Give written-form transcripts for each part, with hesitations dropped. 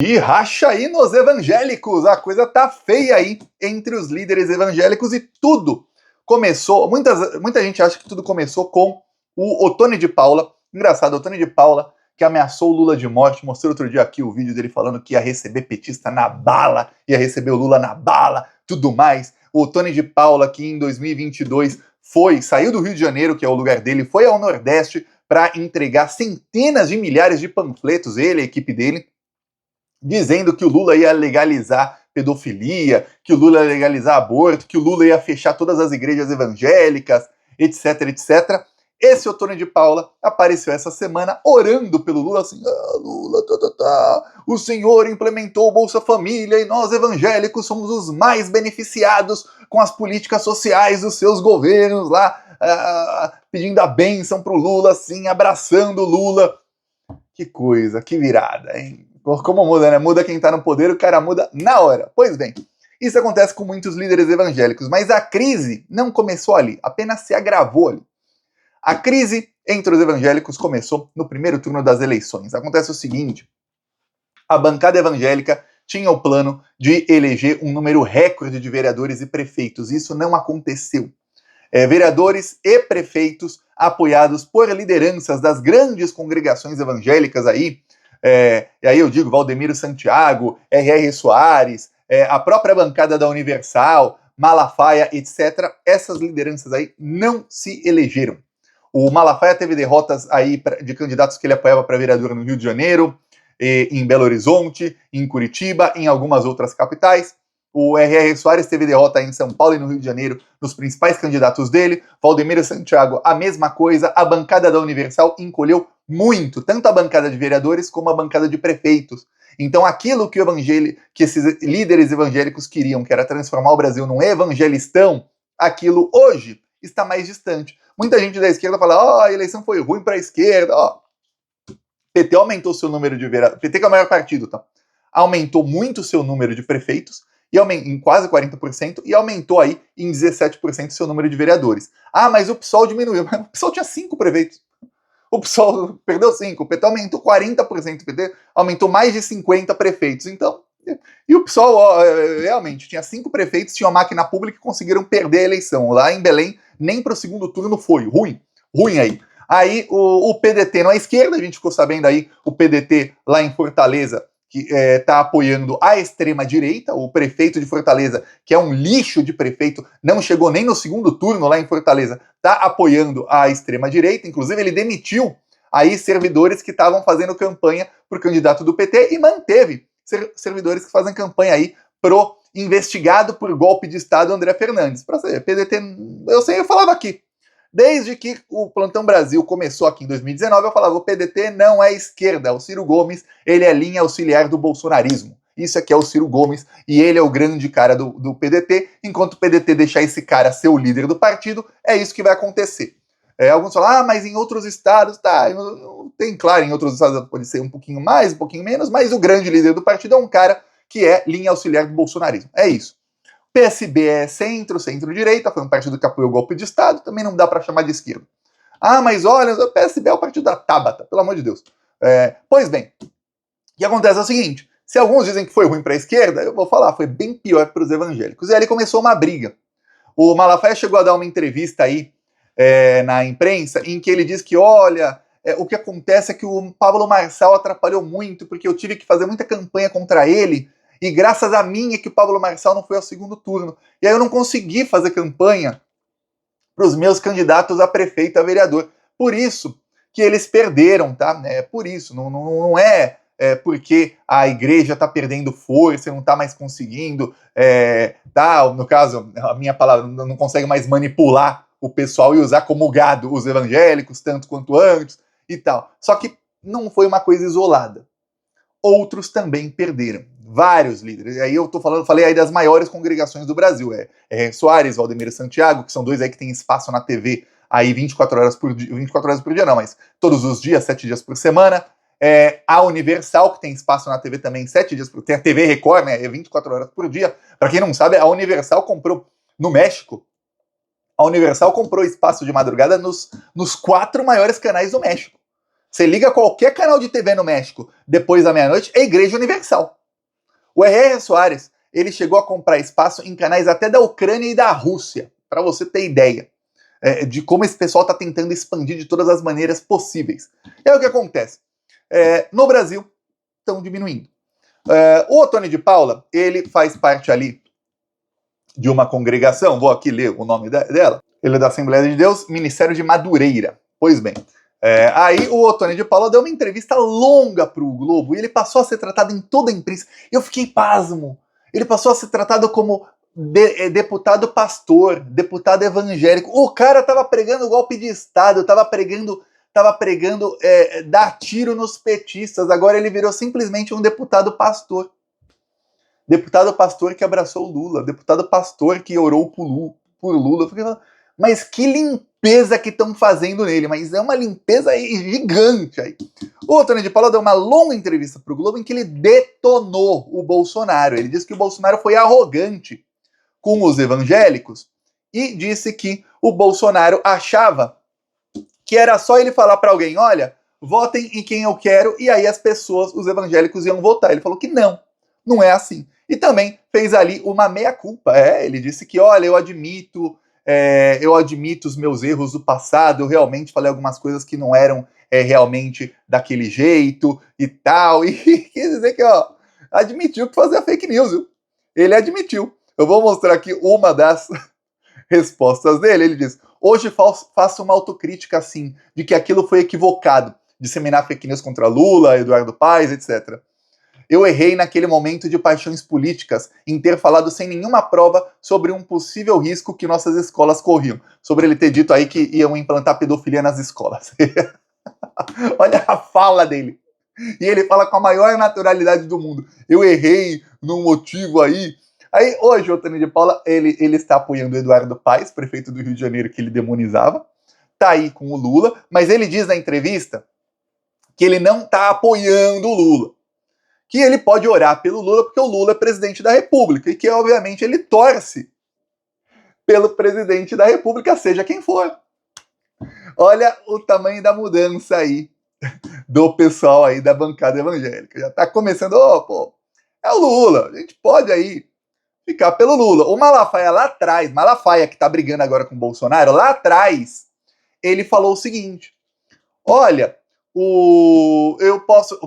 E racha aí nos evangélicos, a coisa tá feia aí entre os líderes evangélicos e tudo começou, muita gente acha que tudo começou com o Ottoni de Paula, engraçado, Ottoni de Paula, que ameaçou o Lula de morte, mostrei outro dia aqui o vídeo dele falando que ia receber petista na bala, ia receber o Lula na bala, tudo mais. O Ottoni de Paula, que em 2022 saiu do Rio de Janeiro, que é o lugar dele, foi ao Nordeste para entregar centenas de milhares de panfletos, ele, a equipe dele, dizendo que o Lula ia legalizar pedofilia, que o Lula ia legalizar aborto, que o Lula ia fechar todas as igrejas evangélicas, etc, etc. Esse Ottoni de Paula apareceu essa semana orando pelo Lula, assim, Lula, o senhor implementou o Bolsa Família e nós evangélicos somos os mais beneficiados com as políticas sociais dos seus governos lá, pedindo a bênção pro Lula, assim, abraçando o Lula. Que coisa, que virada, hein? Como muda, né? Muda quem tá no poder, o cara muda na hora. Pois bem, isso acontece com muitos líderes evangélicos, mas a crise não começou ali, apenas se agravou ali. A crise entre os evangélicos começou no primeiro turno das eleições. Acontece o seguinte, a bancada evangélica tinha o plano de eleger um número recorde de vereadores e prefeitos. Isso não aconteceu. Vereadores e prefeitos apoiados por lideranças das grandes congregações evangélicas aí, e aí eu digo Valdemiro Santiago, R.R. Soares, a própria bancada da Universal, Malafaia, etc. Essas lideranças aí não se elegeram. O Malafaia teve derrotas aí de candidatos que ele apoiava para vereador no Rio de Janeiro, em Belo Horizonte, em Curitiba, em algumas outras capitais. O R.R. Soares teve derrota em São Paulo e no Rio de Janeiro nos principais candidatos dele. Valdemiro Santiago, a mesma coisa. A bancada da Universal encolheu muito, tanto a bancada de vereadores como a bancada de prefeitos. Então aquilo que esses líderes evangélicos queriam, que era transformar o Brasil num evangelistão, aquilo hoje está mais distante. Muita gente da esquerda fala, a eleição foi ruim para a esquerda, PT aumentou seu número de vereadores, PT que é o maior partido, tá? Aumentou muito seu número de prefeitos, em quase 40%, e aumentou aí em 17% seu número de vereadores. Mas o PSOL diminuiu. O PSOL tinha 5 prefeitos. O PSOL perdeu 5. O PT aumentou 40%. O PT aumentou mais de 50 prefeitos. Então, e o PSOL realmente tinha 5 prefeitos, tinha uma máquina pública e conseguiram perder a eleição. Lá em Belém, nem para o segundo turno foi. Ruim aí. Aí o PDT na esquerda, a gente ficou sabendo aí, o PDT lá em Fortaleza, que está apoiando a extrema-direita, o prefeito de Fortaleza, que é um lixo de prefeito, não chegou nem no segundo turno lá em Fortaleza, está apoiando a extrema-direita, inclusive ele demitiu aí servidores que estavam fazendo campanha para o candidato do PT e manteve servidores que fazem campanha aí pro investigado por golpe de Estado André Fernandes. Para ser PDT, eu falava aqui, desde que o Plantão Brasil começou aqui em 2019, eu falava, o PDT não é esquerda, o Ciro Gomes, ele é linha auxiliar do bolsonarismo. Isso aqui é o Ciro Gomes, e ele é o grande cara do PDT, enquanto o PDT deixar esse cara ser o líder do partido, é isso que vai acontecer. Alguns falam, mas em outros estados, tem claro, em outros estados pode ser um pouquinho mais, um pouquinho menos, mas o grande líder do partido é um cara que é linha auxiliar do bolsonarismo. É isso. PSB é centro-direita, foi um partido que apoiou o golpe de Estado, também não dá para chamar de esquerda. Mas olha, o PSB é o partido da Tabata, pelo amor de Deus. Pois bem, o que acontece é o seguinte, se alguns dizem que foi ruim para a esquerda, eu vou falar, foi bem pior para os evangélicos. E aí começou uma briga. O Malafaia chegou a dar uma entrevista aí na imprensa, em que ele diz que, olha, o que acontece é que o Pablo Marçal atrapalhou muito, porque eu tive que fazer muita campanha contra ele, e graças a mim é que o Pablo Marçal não foi ao segundo turno. E aí eu não consegui fazer campanha para os meus candidatos a prefeito, a vereador. Por isso que eles perderam, tá? Por isso, não é porque a igreja está perdendo força, não está mais conseguindo, no caso, a minha palavra, não consegue mais manipular o pessoal e usar como gado os evangélicos, tanto quanto antes e tal. Só que não foi uma coisa isolada. Outros também perderam. Vários líderes. Aí eu falei aí das maiores congregações do Brasil. Soares, Valdemiro Santiago, que são dois aí que têm espaço na TV aí 24 horas por dia, 24 horas por dia não, mas todos os dias, 7 dias por semana. A Universal, que tem espaço na TV também 7 dias por dia. Tem a TV Record, né? 24 horas por dia. Para quem não sabe, a Universal comprou no México. A Universal comprou espaço de madrugada nos 4 maiores canais do México. Você liga qualquer canal de TV no México depois da meia-noite, é Igreja Universal. O R.R. Soares, ele chegou a comprar espaço em canais até da Ucrânia e da Rússia, para você ter ideia de como esse pessoal está tentando expandir de todas as maneiras possíveis. E aí o que acontece? No Brasil, estão diminuindo. O Ottoni de Paula, ele faz parte ali de uma congregação, vou aqui ler o nome dela, ele é da Assembleia de Deus, Ministério de Madureira. Pois bem, aí o Ottoni de Paula deu uma entrevista longa para o Globo e ele passou a ser tratado em toda a imprensa. Eu fiquei pasmo. Ele passou a ser tratado como deputado pastor, deputado evangélico. O cara tava pregando golpe de Estado, tava pregando dar tiro nos petistas. Agora ele virou simplesmente um deputado pastor. Deputado pastor que abraçou o Lula, deputado pastor que orou por Lula. Eu fiquei falando, mas que limpeza que estão fazendo nele, mas é uma limpeza gigante aí. O Ottoni de Paula deu uma longa entrevista para o Globo em que ele detonou o Bolsonaro. Ele disse que o Bolsonaro foi arrogante com os evangélicos e disse que o Bolsonaro achava que era só ele falar para alguém, olha, votem em quem eu quero, e aí as pessoas, os evangélicos iam votar. Ele falou que não é assim. E também fez ali uma meia-culpa. Ele disse que, olha, eu admito os meus erros do passado, eu realmente falei algumas coisas que não eram realmente daquele jeito e tal. E quer dizer que, admitiu que fazia fake news, viu? Ele admitiu. Eu vou mostrar aqui uma das respostas dele. Ele diz, hoje faço uma autocrítica, assim, de que aquilo foi equivocado, disseminar fake news contra Lula, Eduardo Paes, etc. Eu errei naquele momento de paixões políticas em ter falado sem nenhuma prova sobre um possível risco que nossas escolas corriam. Sobre ele ter dito aí que iam implantar pedofilia nas escolas. Olha a fala dele. E ele fala com a maior naturalidade do mundo. Eu errei num motivo aí. Aí hoje o Ottoni de Paula, ele está apoiando o Eduardo Paes, prefeito do Rio de Janeiro, que ele demonizava. Tá aí com o Lula, mas ele diz na entrevista que ele não está apoiando o Lula. Que ele pode orar pelo Lula porque o Lula é presidente da República e que, obviamente, ele torce pelo presidente da República, seja quem for. Olha o tamanho da mudança aí do pessoal aí da bancada evangélica. Já tá começando, é o Lula, a gente pode aí ficar pelo Lula. O Malafaia lá atrás, Malafaia que tá brigando agora com o Bolsonaro, lá atrás, ele falou o seguinte, olha,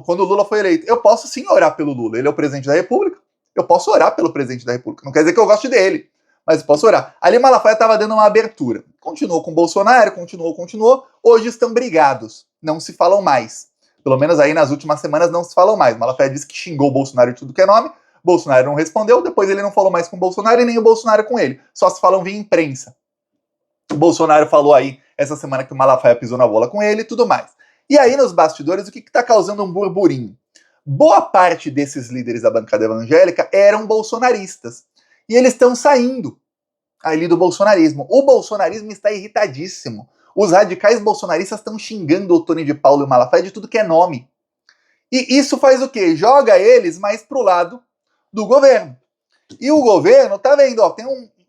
quando o Lula foi eleito, eu posso sim orar pelo Lula, ele é o presidente da República, eu posso orar pelo presidente da República, não quer dizer que eu goste dele, mas eu posso orar. Ali Malafaia estava dando uma abertura, continuou com o Bolsonaro, continuou, hoje estão brigados, não se falam mais, pelo menos aí nas últimas semanas não se falam mais. Malafaia disse que xingou o Bolsonaro de tudo que é nome, Bolsonaro não respondeu, depois ele não falou mais com o Bolsonaro e nem o Bolsonaro com ele, só se falam via imprensa. O Bolsonaro falou aí essa semana que o Malafaia pisou na bola com ele e tudo mais. E aí, nos bastidores, o que está causando um burburinho? Boa parte desses líderes da bancada evangélica eram bolsonaristas. E eles estão saindo ali do bolsonarismo. O bolsonarismo está irritadíssimo. Os radicais bolsonaristas estão xingando o Ottoni de Paula e o Malafaia de tudo que é nome. E isso faz o quê? Joga eles mais pro lado do governo. E o governo tá vendo,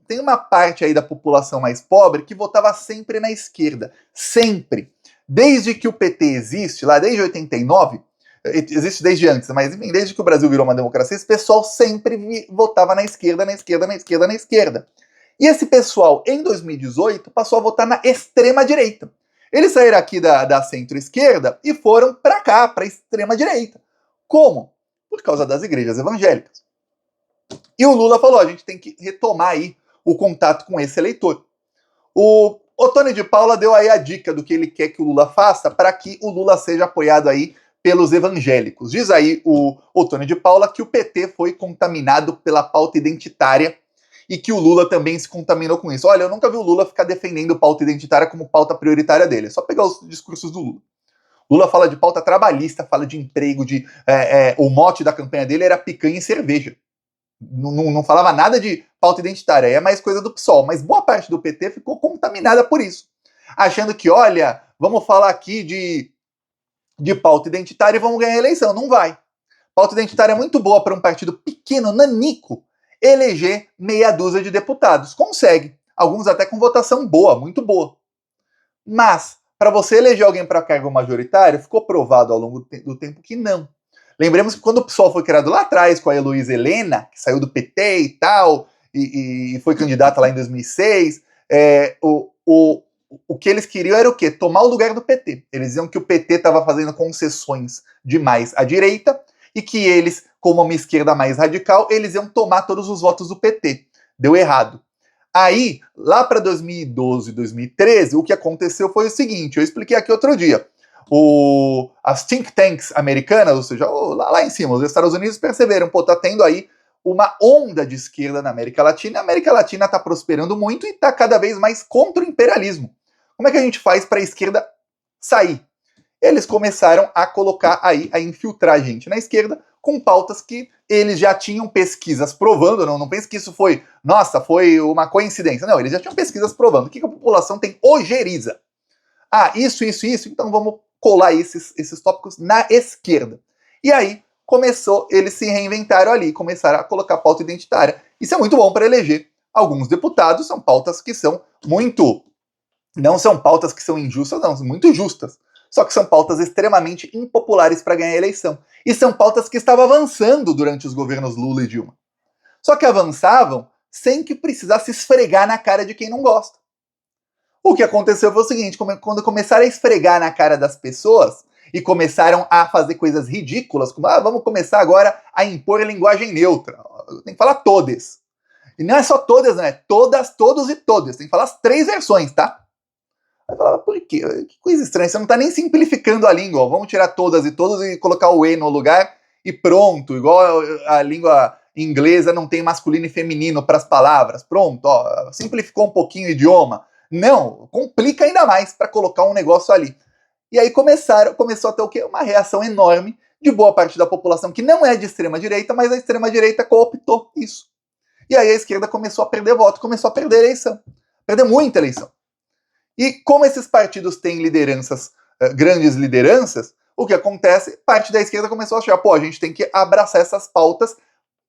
tem uma parte aí da população mais pobre que votava sempre na esquerda. Sempre. Desde que o PT existe, lá desde 89, existe desde antes, mas enfim, desde que o Brasil virou uma democracia, esse pessoal sempre votava na esquerda. E esse pessoal, em 2018, passou a votar na extrema-direita. Eles saíram aqui da centro-esquerda e foram para cá, para a extrema-direita. Como? Por causa das igrejas evangélicas. E o Lula falou, a gente tem que retomar aí o contato com esse eleitor. O Ottoni de Paula deu aí a dica do que ele quer que o Lula faça para que o Lula seja apoiado aí pelos evangélicos. Diz aí o Ottoni de Paula que o PT foi contaminado pela pauta identitária e que o Lula também se contaminou com isso. Olha, eu nunca vi o Lula ficar defendendo pauta identitária como pauta prioritária dele. É só pegar os discursos do Lula. Lula fala de pauta trabalhista, fala de emprego, o mote da campanha dele era picanha e cerveja. Não falava nada de pauta identitária, é mais coisa do PSOL, mas boa parte do PT ficou contaminada por isso. Achando que, olha, vamos falar aqui de pauta identitária e vamos ganhar a eleição. Não vai. Pauta identitária é muito boa para um partido pequeno, nanico, eleger meia dúzia de deputados. Consegue. Alguns até com votação boa, muito boa. Mas, para você eleger alguém para cargo majoritário, ficou provado ao longo do tempo que não. Lembremos que quando o PSOL foi criado lá atrás, com a Heloísa Helena, que saiu do PT e tal, e foi candidata lá em 2006, o que eles queriam era o quê? Tomar o lugar do PT. Eles diziam que o PT estava fazendo concessões demais à direita e que eles, como uma esquerda mais radical, eles iam tomar todos os votos do PT. Deu errado. Aí, lá para 2012, 2013, o que aconteceu foi o seguinte, eu expliquei aqui outro dia. As think tanks americanas, ou seja, lá em cima, os Estados Unidos perceberam, pô, tá tendo aí uma onda de esquerda na América Latina, a América Latina tá prosperando muito e tá cada vez mais contra o imperialismo. Como é que a gente faz para a esquerda sair? Eles começaram a colocar aí, a infiltrar a gente na esquerda com pautas que eles já tinham pesquisas provando, não pense que isso foi, nossa, foi uma coincidência. Não, eles já tinham pesquisas provando. O que a população tem ojeriza? Ah, isso, então vamos colar esses tópicos na esquerda. E aí começou, eles se reinventaram ali, começaram a colocar pauta identitária. Isso é muito bom para eleger alguns deputados, são pautas que são muito... Não são pautas que são injustas, não, são muito justas. Só que são pautas extremamente impopulares para ganhar a eleição. E são pautas que estavam avançando durante os governos Lula e Dilma. Só que avançavam sem que precisasse esfregar na cara de quem não gosta. O que aconteceu foi o seguinte, quando começaram a esfregar na cara das pessoas e começaram a fazer coisas ridículas, como, vamos começar agora a impor linguagem neutra. Tem que falar todes. E não é só todas, não é todas, todos e todas. Tem que falar as 3 versões, tá? Aí falava, por quê? Que coisa estranha, você não tá nem simplificando a língua, ó. Vamos tirar todas e todos e colocar o E no lugar e pronto, igual a língua inglesa não tem masculino e feminino para as palavras, pronto, ó, simplificou um pouquinho o idioma. Não, complica ainda mais para colocar um negócio ali. E aí começou a ter o quê? Uma reação enorme de boa parte da população que não é de extrema direita, mas a extrema direita cooptou isso. E aí a esquerda começou a perder voto, começou a perder eleição, perder muita eleição. E como esses partidos têm lideranças, grandes lideranças, o que acontece? Parte da esquerda começou a achar, pô, a gente tem que abraçar essas pautas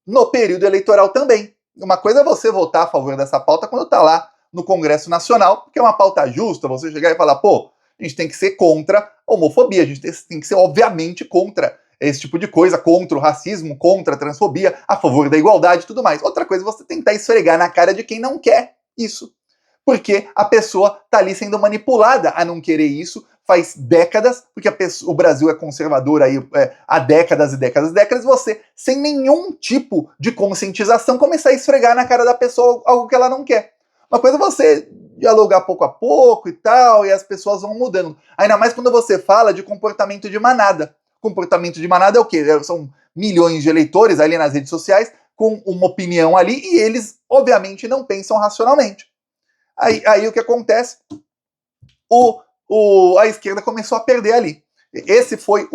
no período eleitoral também. Uma coisa é você votar a favor dessa pauta quando tá lá no Congresso Nacional, porque é uma pauta justa, você chegar e falar, pô, a gente tem que ser contra a homofobia, a gente tem que ser, obviamente, contra esse tipo de coisa, contra o racismo, contra a transfobia, a favor da igualdade e tudo mais. Outra coisa é você tentar esfregar na cara de quem não quer isso. Porque a pessoa está ali sendo manipulada a não querer isso faz décadas, porque o Brasil é conservador aí há décadas e décadas e décadas, você, sem nenhum tipo de conscientização, começar a esfregar na cara da pessoa algo que ela não quer. Uma coisa é você dialogar pouco a pouco e tal, e as pessoas vão mudando. Ainda mais quando você fala de comportamento de manada. Comportamento de manada é o quê? São milhões de eleitores ali nas redes sociais com uma opinião ali e eles, obviamente, não pensam racionalmente. Aí o que acontece? A esquerda começou a perder ali. Esse foi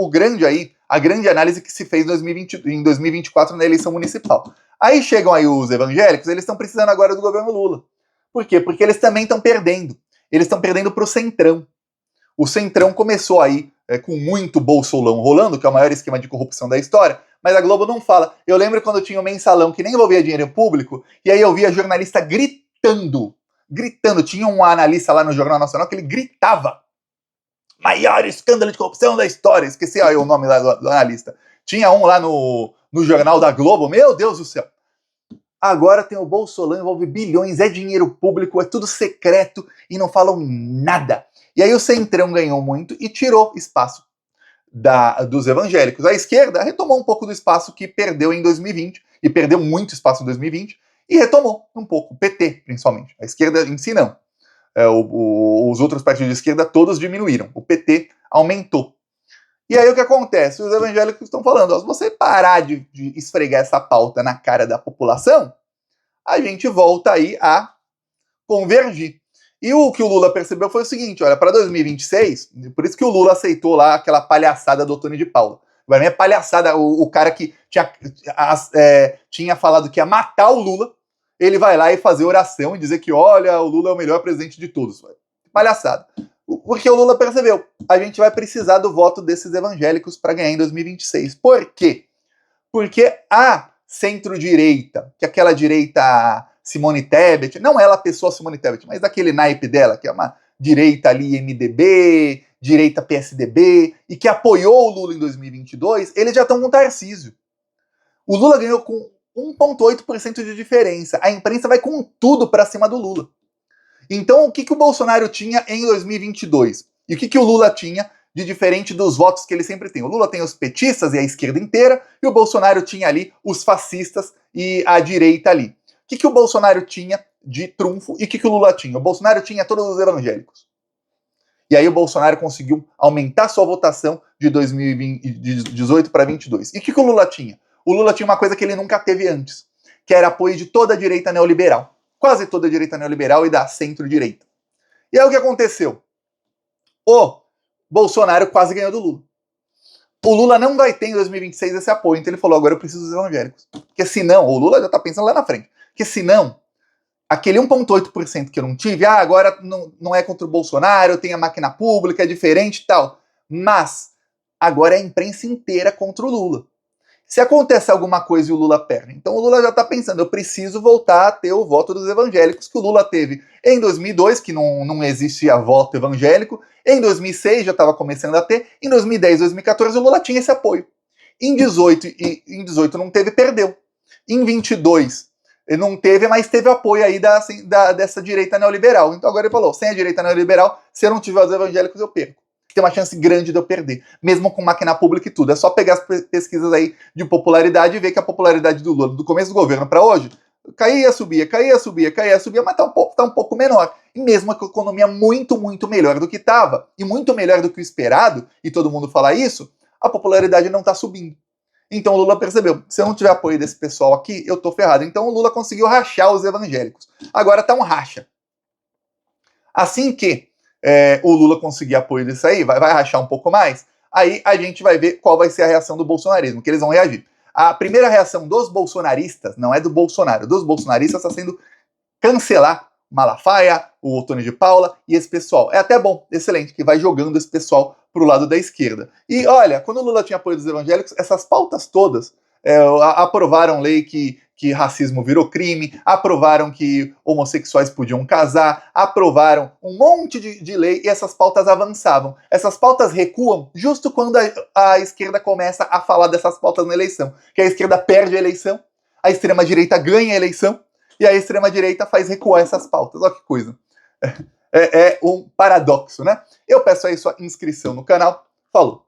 a grande análise que se fez em 2024 na eleição municipal. Aí chegam aí os evangélicos, eles estão precisando agora do governo Lula. Por quê? Porque eles também estão perdendo. Eles estão perdendo para o Centrão. O Centrão começou aí com muito bolsolão rolando, que é o maior esquema de corrupção da história, mas a Globo não fala. Eu lembro quando tinha o mensalão que nem envolvia dinheiro público, e aí eu via jornalista gritando. Tinha um analista lá no Jornal Nacional que ele gritava. Maior escândalo de corrupção da história. Esqueci aí o nome lá do analista. Tinha um lá no Jornal da Globo. Meu Deus do céu. Agora tem o Bolsolão, envolve bilhões, é dinheiro público, é tudo secreto e não falam nada. E aí o Centrão ganhou muito e tirou espaço dos evangélicos. A esquerda retomou um pouco do espaço que perdeu em 2020, e perdeu muito espaço em 2020, e retomou um pouco, o PT principalmente. A esquerda em si não. Os outros partidos de esquerda todos diminuíram, o PT aumentou. E aí o que acontece? Os evangélicos estão falando, ó, se você parar de esfregar essa pauta na cara da população, a gente volta aí a convergir. E o que o Lula percebeu foi o seguinte, olha, para 2026, por isso que o Lula aceitou lá aquela palhaçada do Otoni de Paula. Para mim é palhaçada, o cara que tinha falado que ia matar o Lula, ele vai lá e fazer oração e dizer que, olha, o Lula é o melhor presidente de todos. Palhaçada. Porque o Lula percebeu, a gente vai precisar do voto desses evangélicos para ganhar em 2026. Por quê? Porque a centro-direita, que é aquela direita Simone Tebet, não ela a pessoa Simone Tebet, mas daquele naipe dela, que é uma direita ali MDB, direita PSDB, e que apoiou o Lula em 2022, eles já estão com o Tarcísio. O Lula ganhou com 1,8% de diferença. A imprensa vai com tudo para cima do Lula. Então, o que o Bolsonaro tinha em 2022? E o que o Lula tinha de diferente dos votos que ele sempre tem? O Lula tem os petistas e a esquerda inteira, e o Bolsonaro tinha ali os fascistas e a direita ali. O que o Bolsonaro tinha de trunfo e o que o Lula tinha? O Bolsonaro tinha todos os evangélicos. E aí o Bolsonaro conseguiu aumentar sua votação de 2018 para 2022. E o que o Lula tinha? O Lula tinha uma coisa que ele nunca teve antes, que era apoio de toda a direita neoliberal. Quase toda a direita neoliberal e da centro-direita. E aí o que aconteceu? O Bolsonaro quase ganhou do Lula. O Lula não vai ter em 2026 esse apoio, então ele falou, agora eu preciso dos evangélicos. Porque senão, o Lula já tá pensando lá na frente, porque senão, aquele 1,8% que eu não tive, agora não é contra o Bolsonaro, tem a máquina pública, é diferente e tal. Mas, agora é a imprensa inteira contra o Lula. Se acontece alguma coisa e o Lula perde, então o Lula já está pensando, eu preciso voltar a ter o voto dos evangélicos que o Lula teve em 2002, que não existia voto evangélico, em 2006 já estava começando a ter, em 2010, 2014 o Lula tinha esse apoio. Em 18 não teve, perdeu. Em 22 não teve, mas teve apoio aí dessa direita neoliberal. Então agora ele falou, sem a direita neoliberal, se eu não tiver os evangélicos eu perco. Tem uma chance grande de eu perder, mesmo com máquina pública e tudo. É só pegar as pesquisas aí de popularidade e ver que a popularidade do Lula, do começo do governo para hoje, caía, subia, mas tá um pouco menor. E mesmo com a economia muito, muito melhor do que estava, e muito melhor do que o esperado, e todo mundo fala isso, a popularidade não tá subindo. Então o Lula percebeu, se eu não tiver apoio desse pessoal aqui, eu tô ferrado. Então o Lula conseguiu rachar os evangélicos. Agora tá um racha. Assim que o Lula conseguir apoio disso aí, vai rachar um pouco mais, aí a gente vai ver qual vai ser a reação do bolsonarismo, que eles vão reagir. A primeira reação dos bolsonaristas, não é do Bolsonaro, dos bolsonaristas está sendo cancelar Malafaia, o Otônio de Paula e esse pessoal. É até bom, excelente, que vai jogando esse pessoal pro lado da esquerda. E olha, quando o Lula tinha apoio dos evangélicos, essas pautas todas aprovaram lei que racismo virou crime, aprovaram que homossexuais podiam casar, aprovaram um monte de lei e essas pautas avançavam. Essas pautas recuam justo quando a esquerda começa a falar dessas pautas na eleição. Que a esquerda perde a eleição, a extrema-direita ganha a eleição e a extrema-direita faz recuar essas pautas. Olha que coisa. É um paradoxo, né? Eu peço aí sua inscrição no canal. Falou!